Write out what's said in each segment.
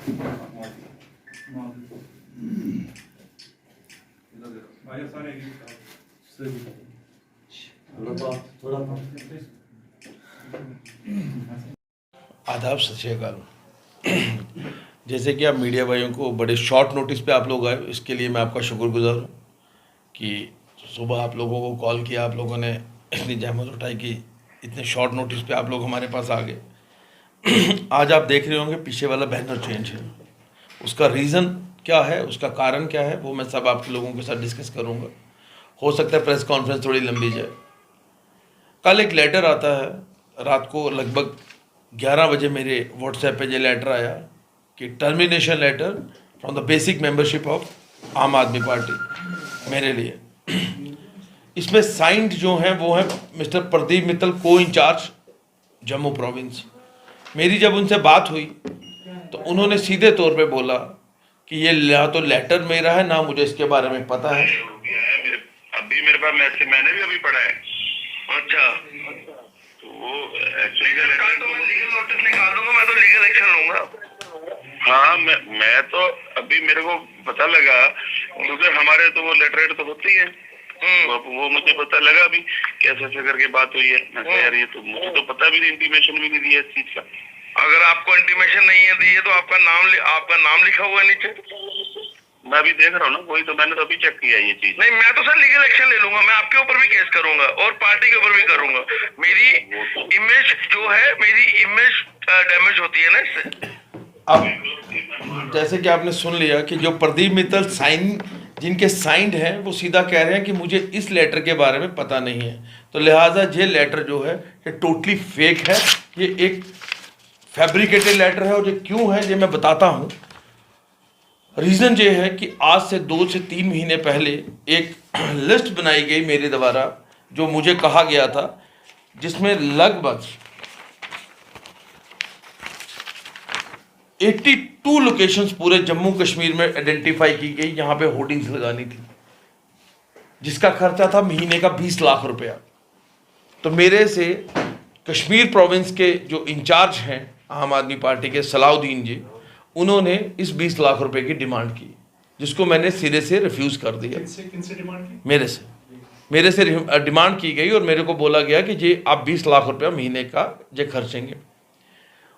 आदाब, सत श्री अकाल। जैसे कि आप मीडिया भाइयों को बड़े शॉर्ट नोटिस पे आप लोग आए, इसके लिए मैं आपका शुक्रगुजार हूँ कि सुबह आप लोगों को कॉल किया, आप लोगों ने इतनी जहमत उठाई कि इतने शॉर्ट नोटिस पे आप लोग हमारे पास आ गए। आज आप देख रहे होंगे पीछे वाला बैनर चेंज है। उसका रीज़न क्या है, उसका कारण क्या है, वो मैं सब आप लोगों के साथ डिस्कस करूँगा। हो सकता है प्रेस कॉन्फ्रेंस थोड़ी लंबी जाए। कल एक लेटर आता है, रात को लगभग 11 बजे मेरे व्हाट्सएप पे ये लेटर आया कि termination letter from the basic membership of Aam Aadmi party मेरे लिए। इसमें साइंड जो हैं वो है मिस्टर प्रदीप मित्तल, को इंचार्ज जम्मू प्रोविंस। मेरी जब उनसे बात हुई तो उन्होंने सीधे तौर पे बोला कि ये या तो लेटर मेरा है, ना मुझे इसके बारे में पता है। अभी मेरे पास मैसेज मैंने भी अभी पढ़ा है। अच्छा, तो वो लीगल तो मैं लीगल नोटिस निकाल दूंगा, मैं तो लीगल एक्शन लूंगा। हाँ, मैं तो अभी मेरे को पता लगा क्योंकि हमारे तो वो लेटरेट तो होती है, वो मुझे पता लगा अभी कैसे ऐसे करके बात हुई है। मैं कह यार ये तो मुझे तो पता भी नहीं, इंटीमेशन भी नहीं दिया इस चीज का। अगर आपको इंटीमेशन नहीं है दी है तो आपका नाम लिखा हुआ है नीचे। मैं अभी देख रहा हूँ ना, वही तो मैंने तो अभी चेक किया ये चीज। नहीं, मैं तो सर लीगल एक्शन ले लूंगा, मैं आपके ऊपर भी केस करूंगा और पार्टी के ऊपर भी करूंगा। मेरी इमेज जो है, मेरी इमेज डैमेज होती है ना इससे। अब जैसे कि आपने सुन लिया कि जो प्रदीप मित्तल जिनके साइंड हैं वो सीधा कह रहे हैं कि मुझे इस लेटर के बारे में पता नहीं है, तो लिहाजा ये लेटर जो है ये टोटली फेक है, ये एक फैब्रिकेटेड लेटर है। और ये क्यों है ये मैं बताता हूँ। रीज़न ये है कि आज से 2 से 3 महीने पहले एक लिस्ट बनाई गई मेरे द्वारा, जो मुझे कहा गया था, जिसमें लगभग 82 लोकेशंस पूरे जम्मू कश्मीर में आइडेंटिफाई की गई, यहाँ पे होर्डिंग्स लगानी थी, जिसका खर्चा था महीने का 20 लाख रुपया। तो मेरे से कश्मीर प्रोविंस के जो इंचार्ज हैं आम आदमी पार्टी के, सलाउद्दीन जी, उन्होंने इस 20 लाख रुपए की डिमांड की, जिसको मैंने सिरे से रिफ्यूज़ कर दिया। किनसे डिमांड की? मेरे से डिमांड की गई और मेरे को बोला गया कि जी आप 20 लाख रुपया महीने का जे खर्चेंगे।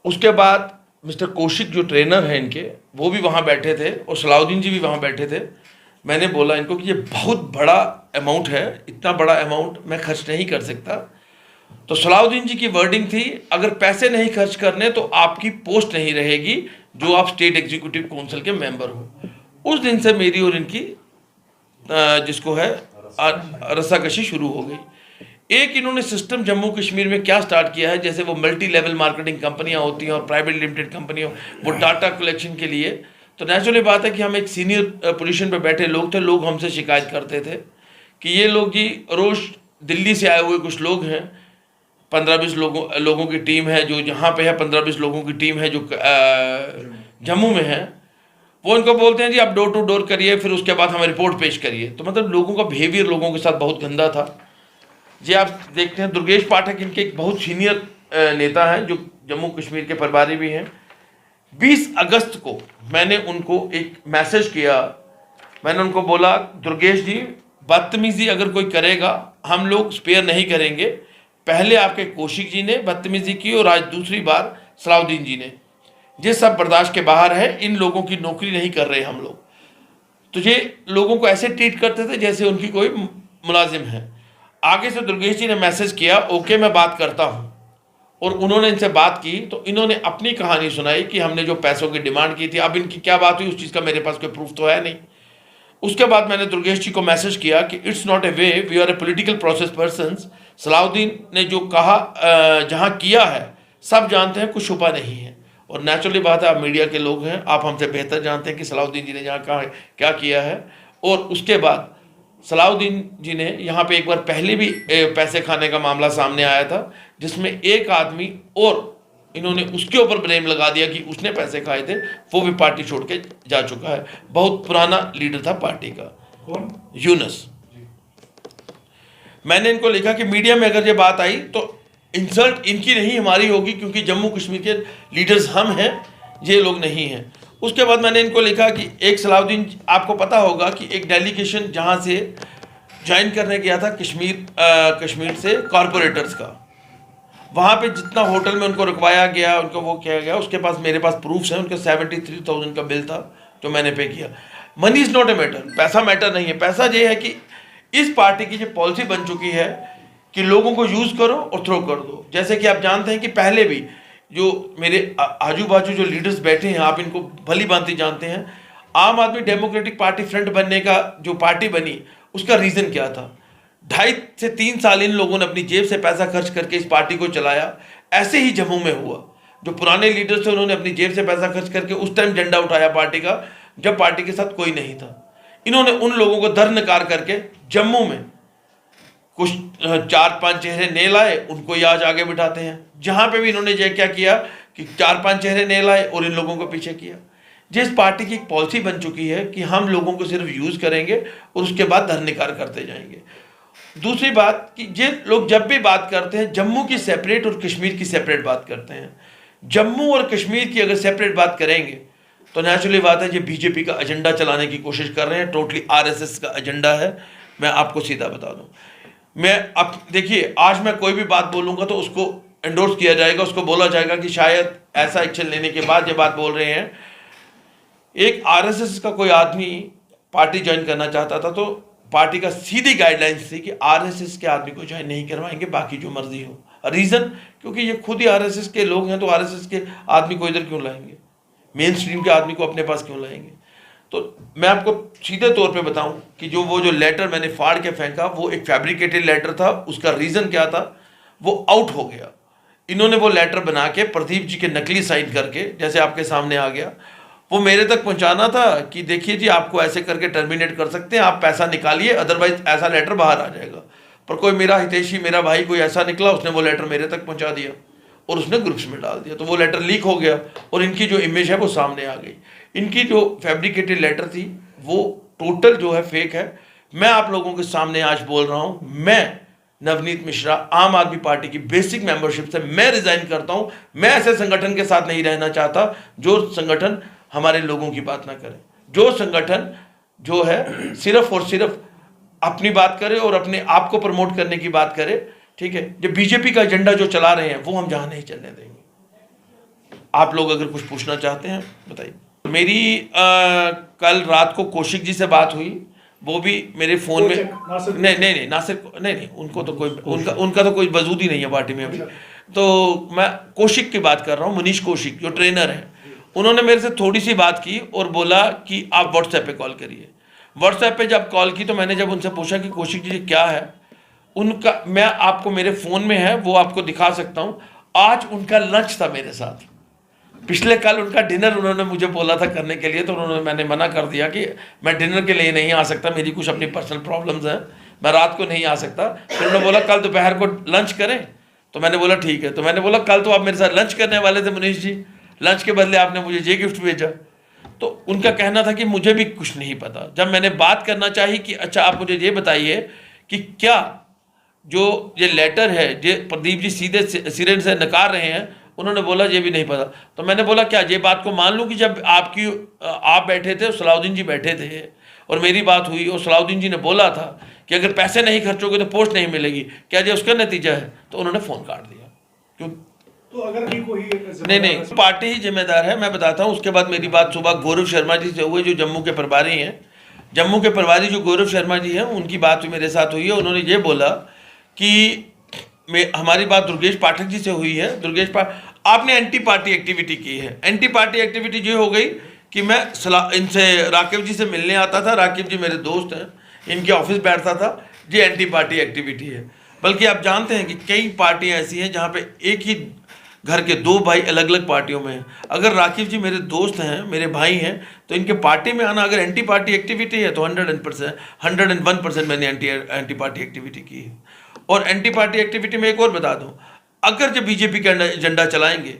उसके बाद मिस्टर कौशिक जो ट्रेनर हैं इनके, वो भी वहाँ बैठे थे और सलाउद्दीन जी भी वहाँ बैठे थे। मैंने बोला इनको कि ये बहुत बड़ा अमाउंट है, इतना बड़ा अमाउंट मैं खर्च नहीं कर सकता। तो सलाउद्दीन जी की वर्डिंग थी, अगर पैसे नहीं खर्च करने तो आपकी पोस्ट नहीं रहेगी जो आप स्टेट एग्जीक्यूटिव काउंसिल के मेंबर हो। उस दिन से मेरी और इनकी जिसको है रस्साकशी शुरू हो गई। एक इन्होंने सिस्टम जम्मू कश्मीर में क्या स्टार्ट किया है, जैसे वो मल्टी लेवल मार्केटिंग कंपनियां होती हैं और प्राइवेट लिमिटेड कंपनियां, वो डाटा कलेक्शन के लिए। तो नेचुरली बात है कि हम एक सीनियर पोजीशन पे बैठे लोग थे, लोग हमसे शिकायत करते थे कि ये लोग जी रोज़ दिल्ली से आए हुए कुछ लोग हैं, 15-20 लोगों की टीम है जो यहाँ पे है, 15-20 लोगों की टीम है जो जम्मू में है। वो इनको बोलते हैं जी आप डोर टू डोर करिए, फिर उसके बाद हमें रिपोर्ट पेश करिए। तो मतलब लोगों का बिहेवियर लोगों के साथ बहुत गंदा था। जी आप देखते हैं दुर्गेश पाठक इनके एक बहुत सीनियर नेता हैं जो जम्मू कश्मीर के प्रभारी भी हैं। 20 अगस्त को मैंने उनको एक मैसेज किया। मैंने उनको बोला दुर्गेश जी, बदतमीज़ी अगर कोई करेगा हम लोग स्पेयर नहीं करेंगे। पहले आपके कौशिक जी ने बदतमीज़ी की और आज दूसरी बार सलाउद्दीन जी ने। ये सब बर्दाश्त के बाहर है, इन लोगों की नौकरी नहीं कर रहे हम लोग। तो ये लोगों को ऐसे ट्रीट करते थे जैसे उनकी कोई मुलाजिम है। आगे से दुर्गेश जी ने मैसेज किया, ओके मैं बात करता हूँ, और उन्होंने इनसे बात की तो इन्होंने अपनी कहानी सुनाई कि हमने जो पैसों की डिमांड की थी। अब इनकी क्या बात हुई उस चीज़ का मेरे पास कोई प्रूफ तो है नहीं। उसके बाद मैंने दुर्गेश जी को मैसेज किया कि it's not a way, we are a political process persons. Salauddin ने जो कहा जहाँ किया है सब जानते हैं, कुछ छुपा नहीं है। और नेचुरली बात है, आप मीडिया के लोग हैं, आप हमसे बेहतर जानते हैं कि सलाउद्दीन जी ने जहाँ कहा क्या किया है। और उसके बाद सलाउद्दीन जी ने यहाँ पे एक बार पहले भी पैसे खाने का मामला सामने आया था, जिसमें एक आदमी और इन्होंने उसके ऊपर ब्लेम लगा दिया कि उसने पैसे खाए थे, वो भी पार्टी छोड़ के जा चुका है। बहुत पुराना लीडर था पार्टी का, यूनस। मैंने इनको लिखा कि मीडिया में अगर ये बात आई तो इंसल्ट इनकी नहीं हमारी होगी, क्योंकि जम्मू कश्मीर के लीडर्स हम हैं, ये लोग नहीं हैं। उसके बाद मैंने इनको लिखा कि एक सलाउद्दीन, आपको पता होगा कि एक डेलीगेशन जहाँ से ज्वाइन करने गया था कश्मीर से कॉरपोरेटर्स का, वहाँ पे जितना होटल में उनको रुकवाया गया, उनको वो किया गया, उसके पास मेरे पास प्रूफ्स हैं, उनके 73,000 का बिल था जो मैंने पे किया। Money is not a matter, पैसा मैटर नहीं है। पैसा ये है कि इस पार्टी की जो पॉलिसी बन चुकी है कि लोगों को यूज़ करो और थ्रो कर दो। जैसे कि आप जानते हैं कि पहले भी जो मेरे आजू बाजू जो लीडर्स बैठे हैं, आप इनको भली भांति जानते हैं, आम आदमी डेमोक्रेटिक पार्टी फ्रंट बनने का जो पार्टी बनी, उसका रीज़न क्या था? 2.5 से 3 साल इन लोगों ने अपनी जेब से पैसा खर्च करके इस पार्टी को चलाया। ऐसे ही जम्मू में हुआ, जो पुराने लीडर्स थे उन्होंने अपनी जेब से पैसा खर्च करके उस टाइम झंडा उठाया पार्टी का, जब पार्टी के साथ कोई नहीं था। इन्होंने उन लोगों को दरनकार करके जम्मू में कुछ 4-5 चेहरे ने लाए, उनको ही आज आगे बिठाते हैं। जहाँ पे भी इन्होंने ये क्या किया कि 4-5 चेहरे ने लाए और इन लोगों को पीछे किया। जिस पार्टी की एक पॉलिसी बन चुकी है कि हम लोगों को सिर्फ यूज़ करेंगे और उसके बाद धरनिकार करते जाएंगे। दूसरी बात कि ये लोग जब भी बात करते हैं जम्मू की सेपरेट और कश्मीर की सेपरेट बात करते हैं। जम्मू और कश्मीर की अगर सेपरेट बात करेंगे तो नेचुरली बात है ये बीजेपी का एजेंडा चलाने की कोशिश कर रहे हैं, टोटली आरएसएस का एजेंडा है। मैं आपको सीधा बता दूं, मैं अब देखिए, आज मैं कोई भी बात बोलूँगा तो उसको एंडोर्स किया जाएगा, उसको बोला जाएगा कि शायद ऐसा एक्शन लेने के बाद ये बात बोल रहे हैं। एक आरएसएस का कोई आदमी पार्टी ज्वाइन करना चाहता था तो पार्टी का सीधी गाइडलाइंस थी कि आरएसएस के आदमी को ज्वाइन नहीं करवाएंगे, बाकी जो मर्जी हो। रीज़न, क्योंकि ये खुद ही आरएसएस के लोग हैं, तो आरएसएस के आदमी को इधर क्यों लाएंगे, मेन स्ट्रीम के आदमी को अपने पास क्यों लाएंगे। तो मैं आपको सीधे तौर पे बताऊं कि वो जो लेटर मैंने फाड़ के फेंका वो एक फैब्रिकेटेड लेटर था। उसका रीज़न क्या था, वो आउट हो गया। इन्होंने वो लेटर बना के प्रदीप जी के नकली साइन करके, जैसे आपके सामने आ गया, वो मेरे तक पहुंचाना था कि देखिए जी आपको ऐसे करके टर्मिनेट कर सकते हैं, आप पैसा निकालिए, अदरवाइज ऐसा लेटर बाहर आ जाएगा। पर कोई मेरा हितैषी, मेरा भाई कोई ऐसा निकला, उसने वो लेटर मेरे तक पहुंचा दिया और उसने ग्रुप्स में डाल दिया, तो वो लेटर लीक हो गया और इनकी जो इमेज है वो सामने आ गई। इनकी जो फैब्रिकेटेड लेटर थी वो टोटल जो है फेक है। मैं आप लोगों के सामने आज बोल रहा हूं, मैं नवनीत मिश्रा आम आदमी पार्टी की बेसिक मेंबरशिप से मैं रिजाइन करता हूं। मैं ऐसे संगठन के साथ नहीं रहना चाहता जो संगठन हमारे लोगों की बात ना करे, जो संगठन जो है सिर्फ और सिर्फ अपनी बात करे और अपने आप को प्रमोट करने की बात करे। ठीक है, जो बीजेपी का एजेंडा जो चला रहे हैं वो हम जहां नहीं चलने देंगे। आप लोग अगर कुछ पूछना चाहते हैं बताइए। मेरी कल रात को कौशिक जी से बात हुई, वो भी मेरे फोन में नहीं नासिर नहीं, उनको तो कोई उनका तो कोई वजूद ही नहीं है पार्टी में अभी। तो मैं कौशिक की बात कर रहा हूँ, मनीष कौशिक जो ट्रेनर हैं, उन्होंने मेरे से थोड़ी सी बात की और बोला कि आप व्हाट्सएप पे कॉल करिए। व्हाट्सएप पे जब कॉल की तो मैंने जब उनसे पूछा कि कौशिक जी क्या है, उनका मैं आपको मेरे फ़ोन में है वो आपको दिखा सकता हूँ। आज उनका लंच था मेरे साथ, पिछले कल उनका डिनर उन्होंने मुझे बोला था करने के लिए, तो मैंने मना कर दिया कि मैं डिनर के लिए नहीं आ सकता, मेरी कुछ अपनी पर्सनल प्रॉब्लम्स हैं, मैं रात को नहीं आ सकता। फिर उन्होंने बोला कल दोपहर को लंच करें, तो मैंने बोला ठीक है। तो मैंने बोला कल तो आप मेरे साथ लंच करने वाले थे मनीष जी, लंच के बदले आपने मुझे ये गिफ्ट भेजा। तो उनका कहना था कि मुझे भी कुछ नहीं पता। जब मैंने बात करना चाहिए कि अच्छा आप मुझे ये बताइए कि क्या जो ये लेटर है ये प्रदीप जी सीधे सिरे से नकार रहे हैं, उन्होंने बोला ये भी नहीं पता। तो मैंने बोला क्या ये बात को मान लूँ कि जब आप बैठे थे, सलाउद्दीन जी बैठे थे और मेरी बात हुई और सलाउद्दीन जी ने बोला था कि अगर पैसे नहीं खर्चोगे तो पोस्ट नहीं मिलेगी, क्या ये उसका नतीजा है? तो उन्होंने फ़ोन काट दिया। क्यों? तो अगर भी कोई नहीं, पार्टी ही जिम्मेदार है, मैं बताता हूँ। उसके बाद मेरी बात सुबह गौरव शर्मा जी से हुई, जो जम्मू के प्रभारी हैं। जम्मू के प्रभारी जो गौरव शर्मा जी हैं, उनकी बात मेरे साथ हुई है। उन्होंने ये बोला कि हमारी बात दुर्गेश पाठक जी से हुई है। दुर्गेश पाठक, आपने एंटी पार्टी एक्टिविटी की है। एंटी पार्टी एक्टिविटी ये हो गई कि मैं इनसे राकिब जी से मिलने आता था, राकिब जी मेरे दोस्त हैं, इनके ऑफिस बैठता था, ये एंटी पार्टी एक्टिविटी है। बल्कि आप जानते हैं कि कई पार्टियां ऐसी हैं जहाँ पे एक ही घर के 2 भाई अलग अलग पार्टियों में हैं। अगर राकिब जी मेरे दोस्त हैं, मेरे भाई हैं, तो इनके पार्टी में आना अगर एंटी पार्टी एक्टिविटी है तो 101% मैंने एंटी पार्टी एक्टिविटी की है। और एंटी पार्टी एक्टिविटी में एक और बता दूं, अगर जब बीजेपी का एजेंडा चलाएंगे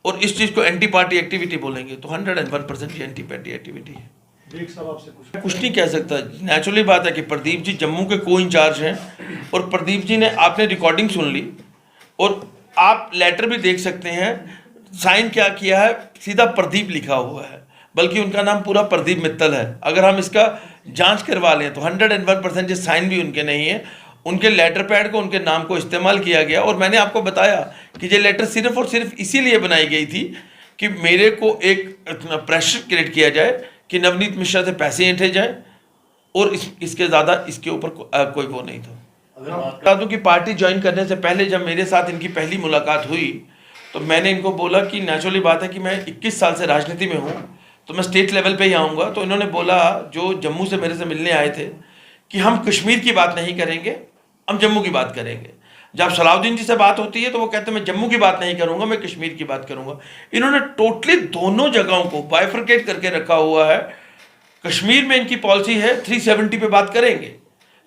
और इस चीज़ को एंटी पार्टी एक्टिविटी बोलेंगे तो 101% ये एंटी पार्टी एक्टिविटी है। कुछ नहीं कह सकता। नेचुरली बात है कि प्रदीप जी जम्मू के को इंचार्ज हैं और प्रदीप जी ने, आपने रिकॉर्डिंग सुन ली और आप लेटर भी देख सकते हैं, साइन क्या किया है, सीधा प्रदीप लिखा हुआ है। बल्कि उनका नाम पूरा प्रदीप मित्तल है। अगर हम इसका जांच करवा लें तो 101% ये साइन भी उनके नहीं है, उनके लेटर पैड को, उनके नाम को इस्तेमाल किया गया। और मैंने आपको बताया कि ये लेटर सिर्फ और सिर्फ इसीलिए बनाई गई थी कि मेरे को एक प्रेशर क्रिएट किया जाए कि नवनीत मिश्रा से पैसे ऐंठे जाए, और इसके ज़्यादा इसके ऊपर कोई वो नहीं था। बता दूं कि पार्टी ज्वाइन करने से पहले जब मेरे साथ इनकी पहली मुलाकात हुई तो मैंने इनको बोला कि नेचुरली बात है कि मैं 21 साल से राजनीति में हूँ, तो मैं स्टेट लेवल पे ही आऊँगा। तो इन्होंने बोला, जो जम्मू से मेरे से मिलने आए थे, कि हम कश्मीर की बात नहीं करेंगे, हम जम्मू की बात करेंगे। जब सलाउद्दीन जी से बात होती है तो वो कहते हैं मैं जम्मू की बात नहीं करूँगा, मैं कश्मीर की बात करूँगा। इन्होंने टोटली दोनों जगहों को बाइफरकेट करके रखा हुआ है। कश्मीर में इनकी पॉलिसी है 370 पे बात करेंगे,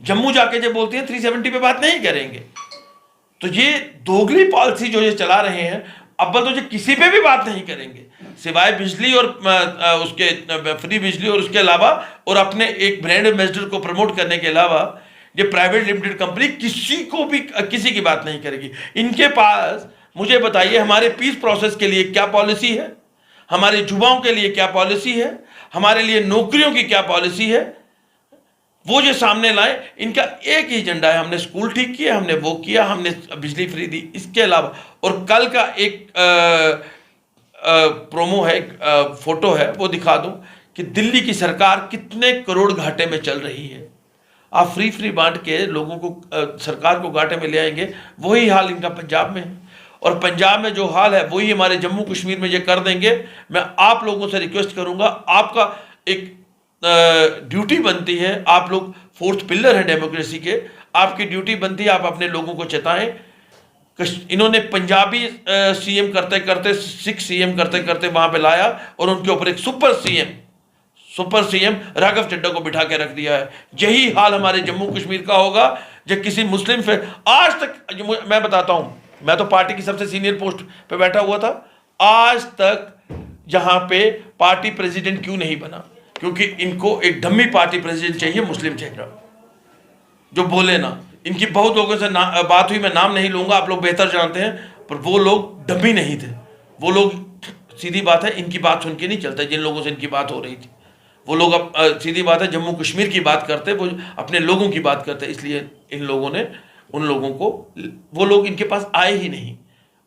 जम्मू जाके जब बोलती है 370 पे बात नहीं करेंगे। तो ये दोगली पॉलिसी जो ये चला रहे हैं, अव्वल तो ये किसी पे भी बात नहीं करेंगे सिवाय बिजली और उसके फ्री बिजली और उसके अलावा, और अपने एक ब्रांड एम्बेसडर को प्रमोट करने के अलावा ये प्राइवेट लिमिटेड कंपनी किसी को भी किसी की बात नहीं करेगी। इनके पास, मुझे बताइए, हमारे पीस प्रोसेस के लिए क्या पॉलिसी है, हमारे युवाओं के लिए क्या पॉलिसी है, हमारे लिए नौकरियों की क्या पॉलिसी है, वो जो सामने लाए। इनका एक ही एजेंडा है, हमने स्कूल ठीक किया, हमने वो किया, हमने बिजली फ्री दी, इसके अलावा। और कल का एक प्रोमो है, फोटो है, वो दिखा दूं कि दिल्ली की सरकार कितने करोड़ घाटे में चल रही है। आप फ्री बांट के लोगों को, सरकार को घाटे में ले आएंगे। वही हाल इनका पंजाब में है, और पंजाब में जो हाल है वही हमारे जम्मू कश्मीर में ये कर देंगे। मैं आप लोगों से रिक्वेस्ट करूंगा, आपका एक ड्यूटी बनती है, आप लोग फोर्थ पिलर हैं डेमोक्रेसी के, आपकी ड्यूटी बनती है आप अपने लोगों को चेताएं। इन्होंने पंजाबी सीएम करते करते, सिख सीएम करते करते वहां पे लाया, और उनके ऊपर एक सुपर सीएम राघव चड्ढा को बिठा के रख दिया है। यही हाल हमारे जम्मू कश्मीर का होगा जब किसी मुस्लिम से, आज तक मैं बताता हूं, मैं तो पार्टी की सबसे सीनियर पोस्ट पे बैठा हुआ था, आज तक जहां पे पार्टी प्रेसिडेंट क्यों नहीं बना? क्योंकि इनको एक डम्मी पार्टी प्रेसिडेंट चाहिए, मुस्लिम चेहरा जो बोले ना। इनकी बहुत लोगों से बात हुई, मैं नाम नहीं लूंगा, आप लोग बेहतर जानते हैं, पर वो लोग डम्मी नहीं थे। वो लोग, सीधी बात है, इनकी बात सुन के नहीं चलता। जिन लोगों से इनकी बात हो रही थी वो लोग, अब सीधी बात है, जम्मू कश्मीर की बात करते, वो अपने लोगों की बात करते। इसलिए इन लोगों ने उन लोगों को, वो लोग इनके पास आए ही नहीं।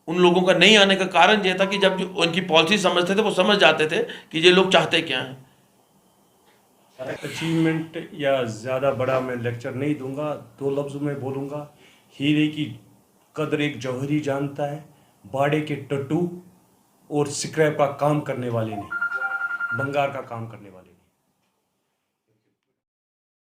उन लोगों का नहीं आने का कारण यह था कि जब उनकी पॉलिसी समझते थे, वो समझ जाते थे कि ये लोग चाहते क्या हैं। अचीवमेंट या ज़्यादा बड़ा मैं लेक्चर नहीं दूंगा, 2 लफ्ज़ में बोलूँगा। हीरे की कदर एक जौहरी जानता है, बाड़े के टट्टू और स्क्रैप का काम करने वाले नहीं, भंगार का काम करने वाले नहीं।